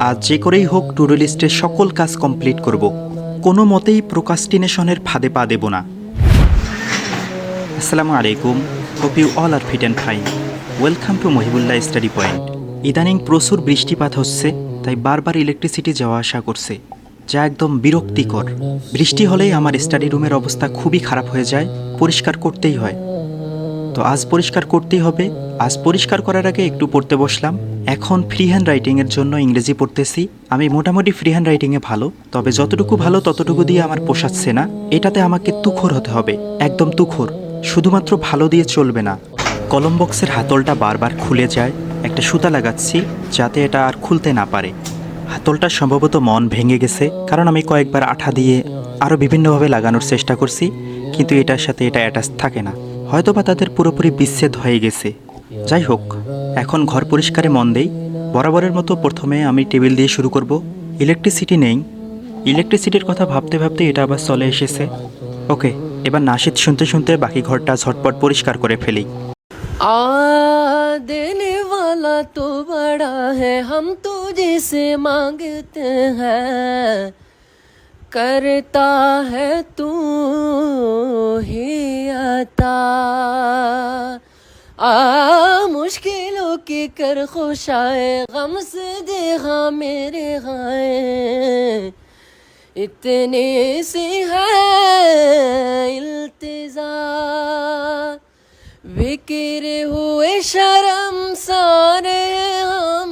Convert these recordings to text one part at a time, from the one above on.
আজ যে করেই হোক টু ডু লিস্টের সকল কাজ কমপ্লিট করব। কোনো মতেই প্রোকাস্টিনেশনের ফাঁদে পা দেব না। আসসালামু আলাইকুম, hope you all are fit and fine. Welcome to Mohibullah study point. ইদানিং প্রচুর বৃষ্টিপাত হচ্ছে, তাই বারবার ইলেকট্রিসিটি যাওয়া আসা করছে, যা একদম বিরক্তিকর। বৃষ্টি হলেই আমার স্টাডি রুমের অবস্থা খুবই খারাপ হয়ে যায়, পরিষ্কার করতেই হয়। তো আজ পরিষ্কার করতেই হবে। আজ পরিষ্কার করার আগে একটু পড়তে বসলাম। এখন ফ্রি হ্যান্ড রাইটিংয়ের জন্য ইংরেজি পড়তেছি। আমি মোটামুটি ফ্রি হ্যান্ড রাইটিংয়ে ভালো, তবে যতটুকু ভালো ততটুকু দিয়ে আমার পোষাচ্ছে না। এটাতে আমাকে তুখোর হতে হবে, একদম তুখোর। শুধুমাত্র ভালো দিয়ে চলবে না। কলম বক্সের হাতলটা বারবার খুলে যায়, একটা সুতা লাগাচ্ছি যাতে এটা আর খুলতে না পারে। হাতলটা সম্ভবত মন ভেঙে গেছে, কারণ আমি কয়েকবার আঠা দিয়ে আরও বিভিন্নভাবে লাগানোর চেষ্টা করছি, কিন্তু এটার সাথে এটা অ্যাটাচ থাকে না। হয়তোবা তাদের পুরোপুরি বিচ্ছেদ হয়ে গেছে। যাই হোক, এখন ঘর পরিষ্কারে মন দেই। বরাবরের মতো প্রথমে আমি টেবিল দিয়ে শুরু করব। ইলেকট্রিসিটি নেই। ইলেকট্রিসিটির কথা ভাবতে ভাবতে এটা আবার চলে এসেছে। ওকে, এবার নাশিদ শুনতে শুনতে বাকি ঘরটা ঝটপট পরিষ্কার করে ফেলি। देने वाला तो बड़ा है, हम तुझे से मांगते हैं, करता है तू ही अता। मुश्किलों की कर खुशाए, गम से दे हाँ मेरे हाय, इतनी सी है इल्तिजा, बिखरे हुए शर्म सारे हम,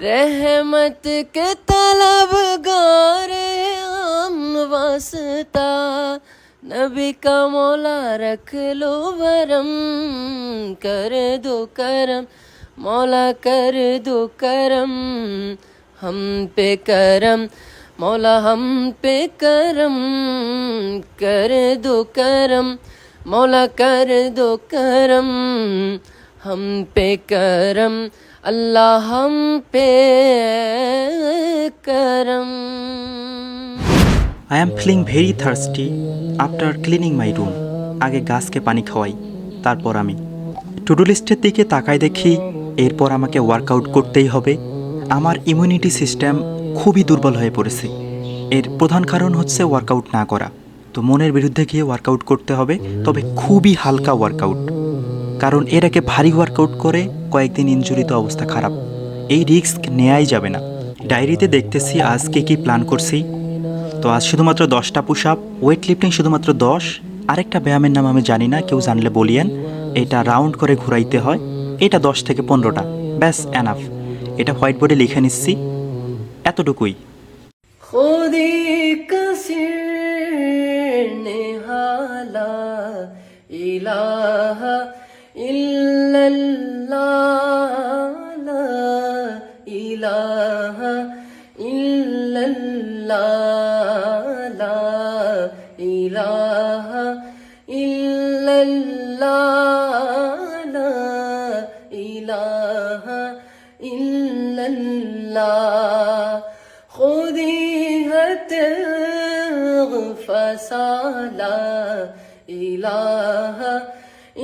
रहमत के तलबगार हम, वास्ता नबी का मौला रख लो बरम, कर दो करम मौला कर दो करम, हम पे करम मौला हम पे करम, कर दो करम मौला कर दो करम, हम पे करम अल्लाह हम पे करम। I am feeling very thirsty after cleaning my room. আগে গাছকে পানি খাওয়াই, তারপর আমি টু ডু লিস্টের দিকে তাকাই দেখি এরপর আমাকে ওয়ার্কআউট করতেই হবে। আমার ইমিউনিটি সিস্টেম খুবই দুর্বল হয়ে পড়েছে। এর প্রধান কারণ হচ্ছে ওয়ার্কআউট না করা। তো মনের বিরুদ্ধে গিয়ে ওয়ার্কআউট করতে হবে, তবে খুবই হালকা ওয়ার্কআউট, কারণ এর আগে ভারী ওয়ার্কআউট করে কয়েকদিন ইনজুরিতে অবস্থা খারাপ। এই রিস্ক নেওয়াই যাবে না। ডায়েরিতে দেখতেছি আজকে কি প্ল্যান করছি। তো আজ শুধুমাত্র 10টা পুশ আপ, ওয়েট লিফটিং শুধুমাত্র 10। আরেকটা ব্যায়ামের নাম আমি জানি না, কেউ জানলে বলিয়েন। এটা রাউন্ড করে ঘুরাইতে হয়, এটা 10 থেকে 15টা, ব্যাস এনাফ। এটা হোয়াইট বোর্ডে লিখে নিচ্ছি, এতটুকুই। खुदी कसीर निहाला इलाहा इल्लल्लाह, ला इलाहा इल्लल्लाह, ला इलाहा इल्लल्लाह, ला इलाहा इल्लल्लाह, खुदी है फसाला इलाहा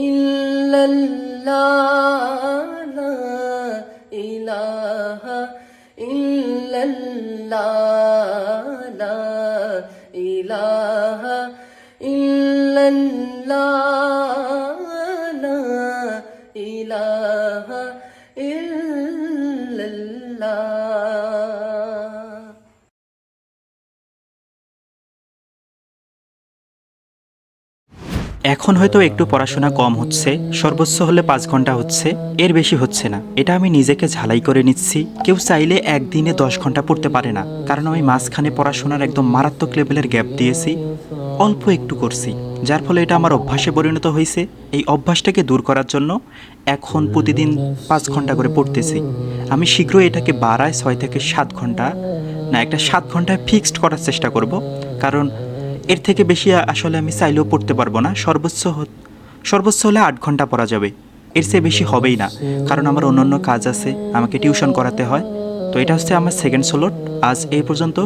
इल्लल्लाह, ला इलाहा इल्लल्लाह, ला इलाहा इल्लल्लाह, ला इलाहा इल्लल्लाह। এখন হয়তো একটু পড়াশোনা কম হচ্ছে, সর্বোচ্চ হলে 5 ঘন্টা হচ্ছে, এর বেশি হচ্ছে না। এটা আমি নিজেকে ঝালাই করে নিচ্ছি। কেউ চাইলে একদিনে 10 ঘন্টা পড়তে পারে না, কারণ আমি মাঝখানে পড়াশোনার একদম মারাত্মক লেভেলের গ্যাপ দিয়েছি, অল্প একটু করছি, যার ফলে এটা আমার অভ্যাসে পরিণত হয়েছে। এই অভ্যাসটাকে দূর করার জন্য এখন প্রতিদিন 5 ঘন্টা করে পড়তেছি। আমি শীঘ্রই এটাকে বাড়ায় 6 থেকে 7 ঘন্টা, না একটা 7 ঘন্টায় ফিক্সড করার চেষ্টা করব, কারণ এর থেকে বেশি আসলে আমি চাইলেও পড়তে পারবো না। সর্বোচ্চ হলে 8 ঘন্টা পড়া যাবে, এর চেয়ে বেশি হবেই না, কারণ আমার অন্যান্য কাজ আছে, আমাকে টিউশন করাতে হয়। তো এটা হচ্ছে আমার সেকেন্ড স্লট। আজ এই পর্যন্ত।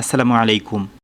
আসসালামু আলাইকুম।